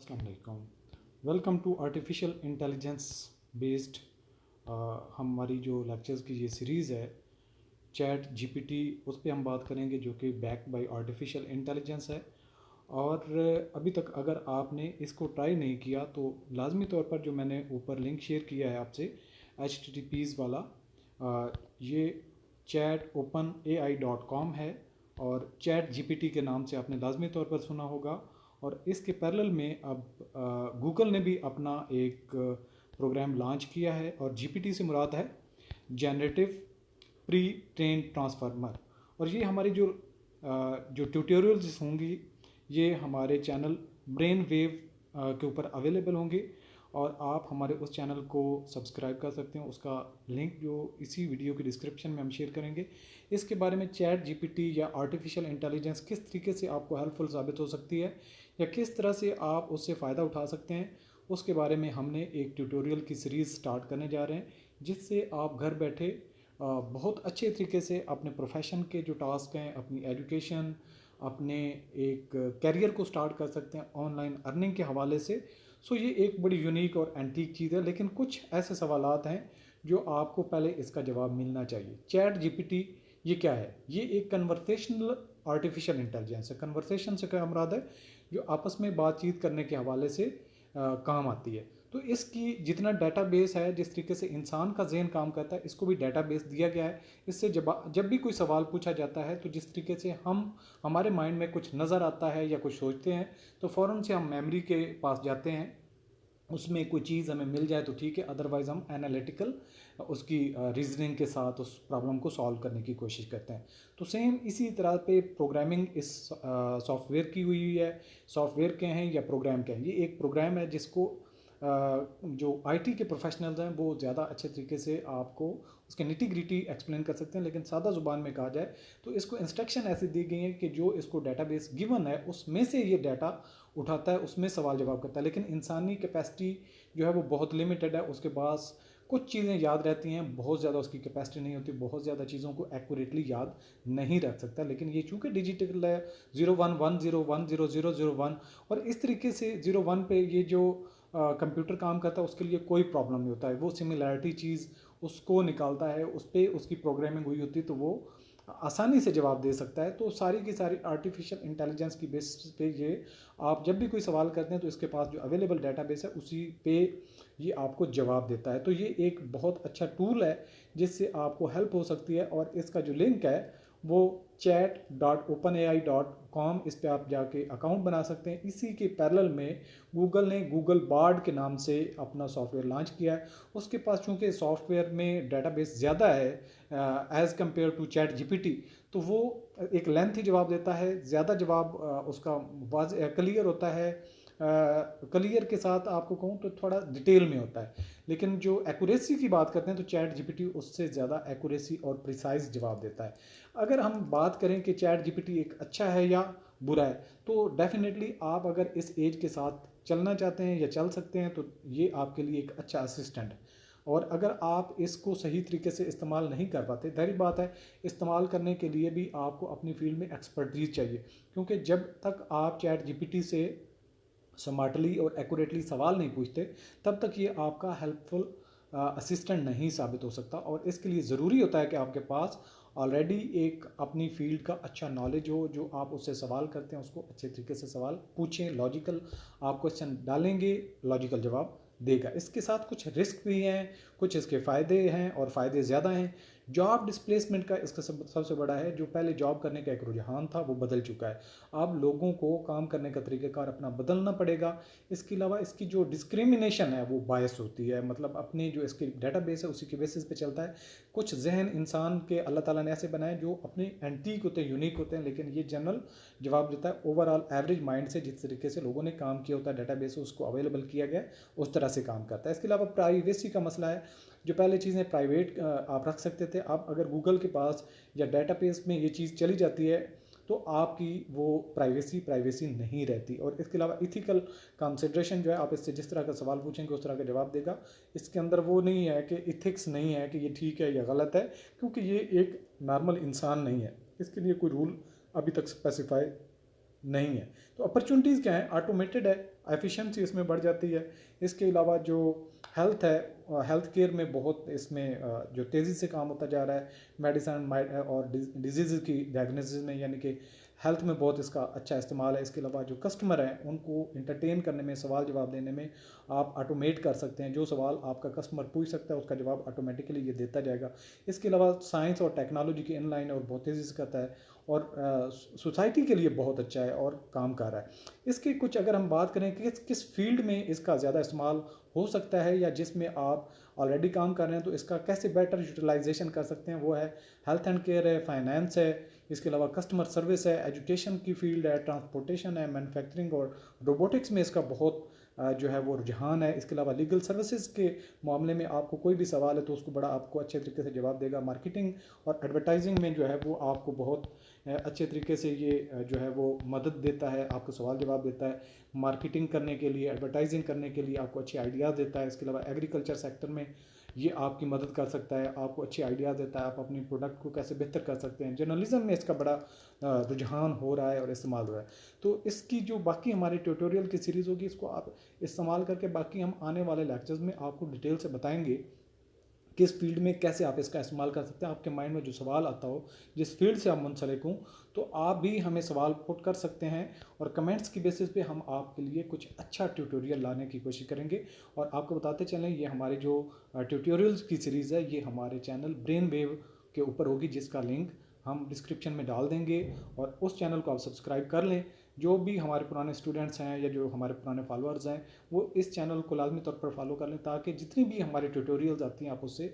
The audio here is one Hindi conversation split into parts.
अस्सलाम वालेकुम। Welcome to artificial intelligence based हमारी जो लेक्चर्स की ये सीरीज़ है चैट जीपीटी, उस पर हम बात करेंगे जो कि बैक बाय आर्टिफिशियल इंटेलिजेंस है। और अभी तक अगर आपने इसको ट्राई नहीं किया तो लाजमी तौर पर जो मैंने ऊपर लिंक शेयर किया है आपसे HTTPs वाला, ये chat-open-ai.com है और चैट जीपीटी के नाम से आपने लाजमी तौर पर सुना होगा। और इसके पैरेलल में अब गूगल ने भी अपना एक प्रोग्राम लॉन्च किया है और जीपीटी से मुराद है जनरेटिव प्री ट्रेन ट्रांसफार्मर। और ये हमारी जो ट्यूटोरियल्स होंगी ये हमारे चैनल ब्रेन वेव के ऊपर अवेलेबल होंगे और आप हमारे उस चैनल को सब्सक्राइब कर सकते हैं। उसका लिंक जो इसी वीडियो के डिस्क्रिप्शन में हम शेयर करेंगे। इसके बारे में चैट जीपीटी या आर्टिफिशियल इंटेलिजेंस किस तरीके से आपको हेल्पफुल साबित हो सकती है या किस तरह से आप उससे फ़ायदा उठा सकते हैं, उसके बारे में हमने एक ट्यूटोरियल की सीरीज़ स्टार्ट करने जा रहे हैं जिससे आप घर बैठे बहुत अच्छे तरीके से अपने प्रोफेशन के जो टास्क हैं, अपनी एजुकेशन, अपने एक कैरियर को स्टार्ट कर सकते हैं ऑनलाइन अर्निंग के हवाले से। सो ये एक बड़ी यूनिक और एंटीक चीज़ है, लेकिन कुछ ऐसे सवालात हैं जो आपको पहले इसका जवाब मिलना चाहिए। चैट जीपीटी ये क्या है? ये एक कन्वर्सेशनल आर्टिफिशियल इंटेलिजेंस है। कन्वर्सेशन से क्या मुराद है? जो आपस में बातचीत करने के हवाले से काम आती है। तो इसकी जितना डाटाबेस है, जिस तरीके से इंसान का जहन काम करता है, इसको भी डाटाबेस दिया गया है। इससे जब भी कोई सवाल पूछा जाता है तो जिस तरीके से हमारे माइंड में कुछ नज़र आता है या कुछ सोचते हैं तो फ़ौरन से हम मेमोरी के पास जाते हैं, उसमें कोई चीज़ हमें मिल जाए तो ठीक है, अदरवाइज़ हम एनालिटिकल उसकी रीजनिंग के साथ उस प्रॉब्लम को सॉल्व करने की कोशिश करते हैं। तो सेम इसी तरह पे प्रोग्रामिंग इस सॉफ्टवेयर की हुई है। सॉफ्टवेयर के हैं या प्रोग्राम के हैं? ये एक प्रोग्राम है जिसको जो आईटी के प्रोफेशनल्स हैं वो ज़्यादा अच्छे तरीके से आपको उसके निटी ग्रिटी एक्सप्लेन कर सकते हैं, लेकिन सादा ज़ुबान में कहा जाए तो इसको इंस्ट्रक्शन ऐसी दी गई है कि जो इसको डाटाबेस गिवन है उसमें से ये डाटा उठाता है, उसमें सवाल जवाब करता है। लेकिन इंसानी कैपेसिटी जो है वो बहुत लिमिटेड है, उसके पास कुछ चीज़ें याद रहती हैं, बहुत ज़्यादा उसकी कैपेसिटी नहीं होती, बहुत ज़्यादा चीज़ों को एक्यूरेटली याद नहीं रख सकता। लेकिन ये चूँकि डिजिटल है, 0110100001 और इस तरीके से 01 पे ये जो कंप्यूटर काम करता है उसके लिए कोई प्रॉब्लम नहीं होता है। वो सिमिलैरिटी चीज़ उसको निकालता है, उस पर उसकी प्रोग्रामिंग हुई होती है तो वो आसानी से जवाब दे सकता है। तो सारी की सारी आर्टिफिशियल इंटेलिजेंस की बेसिस पे ये आप जब भी कोई सवाल करते हैं तो इसके पास जो अवेलेबल डाटाबेस है उसी पे ये आपको जवाब देता है। तो ये एक बहुत अच्छा टूल है जिससे आपको हेल्प हो सकती है। और इसका जो लिंक है वो chat.openai.com, इस पे आप जाके अकाउंट बना सकते हैं। इसी के पैरेलल में गूगल ने गूगल बार्ड के नाम से अपना सॉफ्टवेयर लॉन्च किया है। उसके पास चूँकि सॉफ्टवेयर में डाटाबेस ज़्यादा है as compare to chat GPT, तो वो एक लेंथी जवाब देता है, ज़्यादा जवाब उसका वाज क्लियर होता है। क्लियर के साथ आपको कहूँ तो थोड़ा डिटेल में होता है। लेकिन जो एक्यूरेसी की बात करते हैं तो चैट जीपीटी उससे ज़्यादा एक्यूरेसी और प्रिसाइज जवाब देता है। अगर हम बात करें कि चैट जीपीटी एक अच्छा है या बुरा है, तो डेफिनेटली आप अगर इस एज के साथ चलना चाहते हैं या चल सकते हैं तो ये आपके लिए एक अच्छा असिस्टेंट है। और अगर आप इसको सही तरीके से इस्तेमाल नहीं कर पाते, जाहिर बात है इस्तेमाल करने के लिए भी आपको अपनी फील्ड में एक्सपर्टीज चाहिए, क्योंकि जब तक आप चैट जीपीटी से स्मार्टली और एक्यूरेटली सवाल नहीं पूछते तब तक ये आपका हेल्पफुल असिस्टेंट नहीं साबित हो सकता। और इसके लिए ज़रूरी होता है कि आपके पास ऑलरेडी एक अपनी फील्ड का अच्छा नॉलेज हो, जो आप उससे सवाल करते हैं उसको अच्छे तरीके से सवाल पूछें, लॉजिकल आप क्वेश्चन डालेंगे, लॉजिकल जवाब देगा। इसके साथ कुछ रिस्क भी हैं, कुछ इसके फ़ायदे हैं और फ़ायदे ज़्यादा हैं। जॉब डिस्प्लेसमेंट का इसका सबसे बड़ा है, जो पहले जॉब करने का एक रुझान था वो बदल चुका है। अब लोगों को काम करने का तरीक़ाकार अपना बदलना पड़ेगा। इसके अलावा इसकी जो डिस्क्रिमिनेशन है वो बायस होती है, मतलब अपनी जो इसकी डाटाबेस है उसी के बेसिस पे चलता है। कुछ जहन इंसान के अल्लाह ताला ने ऐसे बनाए जो अपने एंटीक होते हैं, यूनिक होते हैं, लेकिन ये जनरल जवाब देता है ओवरऑल एवरेज माइंड से। जिस तरीके से लोगों ने काम किया होता है, डाटाबेस उसको अवेलेबल किया गया उस तरह से काम करता है। इसके अलावा प्राइवेसी का मसला है। जो पहले चीज़ें प्राइवेट आप रख सकते थे, अब अगर गूगल के पास या डाटाबेस में ये चीज़ चली जाती है तो आपकी वो प्राइवेसी नहीं रहती। और इसके अलावा इथिकल कंसिड्रेशन जो है, आप इससे जिस तरह का सवाल पूछेंगे उस तरह का जवाब देगा। इसके अंदर वो नहीं है कि इथिक्स नहीं है कि ये ठीक है या गलत है, क्योंकि ये एक नॉर्मल इंसान नहीं है, इसके लिए कोई रूल अभी तक स्पेसिफाई नहीं है। तो अपॉर्चुनिटीज़ क्या है? ऑटोमेटेड है, एफिशिएंसी इसमें बढ़ जाती है। इसके अलावा जो हेल्थ है, हेल्थ केयर में बहुत इसमें जो तेज़ी से काम होता जा रहा है मेडिसिन और डिजीज़ की डायग्नोसिस में, यानी कि हेल्थ में बहुत इसका अच्छा इस्तेमाल है। इसके अलावा जो कस्टमर हैं उनको इंटरटेन करने में, सवाल जवाब देने में आप ऑटोमेट कर सकते हैं। जो सवाल आपका कस्टमर पूछ सकता है उसका जवाब ऑटोमेटिकली ये देता जाएगा। इसके अलावा साइंस और टेक्नोलॉजी की इनलाइन और बहुत तेज़ी से करता है और सोसाइटी के लिए बहुत अच्छा है और काम कर रहा है। इसकी कुछ अगर हम बात करें कि किस फील्ड में इसका ज़्यादा इस्तेमाल हो सकता है या जिसमें आप ऑलरेडी काम कर रहे हैं तो इसका कैसे बेटर यूटिलाइजेशन कर सकते हैं, वो है हेल्थ एंड केयर है, फाइनेंस है, इसके अलावा कस्टमर सर्विस है, एजुकेशन की फील्ड है, ट्रांसपोर्टेशन है, मैन्युफैक्चरिंग और रोबोटिक्स में इसका बहुत जो है वो रुझान है। इसके अलावा लीगल सर्विसेज के मामले में आपको कोई भी सवाल है तो उसको बड़ा आपको अच्छे तरीके से जवाब देगा। मार्केटिंग और एडवर्टाइजिंग में जो है वो आपको बहुत अच्छे तरीके से ये जो है वो मदद देता है, आपको सवाल जवाब देता है। मार्केटिंग करने के लिए, एडवर्टाइजिंग करने के लिए आपको अच्छे आइडियाज़ देता है। इसके अलावा एग्रीकल्चर सेक्टर में ये आपकी मदद कर सकता है, आपको अच्छे आइडियाज़ देता है, आप अपनी प्रोडक्ट को कैसे बेहतर कर सकते हैं। जर्नलिज्म में इसका बड़ा रुझान हो रहा है और इस्तेमाल हो रहा है। तो इसकी जो बाकी हमारी ट्यूटोरियल की सीरीज़ होगी इसको आप इस्तेमाल करके बाकी हम आने वाले लेक्चर्स में आपको डिटेल से बताएंगे किस फील्ड में कैसे आप इसका इस्तेमाल कर सकते हैं। आपके माइंड में जो सवाल आता हो, जिस फील्ड से आप मुंसलिक हों, तो आप भी हमें सवाल पुट कर सकते हैं और कमेंट्स की बेसिस पे हम आपके लिए कुछ अच्छा ट्यूटोरियल लाने की कोशिश करेंगे। और आपको बताते चलें ये हमारी जो ट्यूटोरियल्स की सीरीज़ है ये हमारे चैनल ब्रेन वेव के ऊपर होगी, जिसका लिंक हम डिस्क्रिप्शन में डाल देंगे और उस चैनल को आप सब्सक्राइब कर लें। जो भी हमारे पुराने स्टूडेंट्स हैं या जो हमारे पुराने फॉलोअर्स हैं वो इस चैनल को लाजमी तौर पर फॉलो कर लें ताकि जितनी भी हमारी ट्यूटोरियल्स आती हैं आप उससे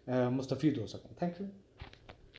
मुस्तफ़ीद हो सकें। Thank you.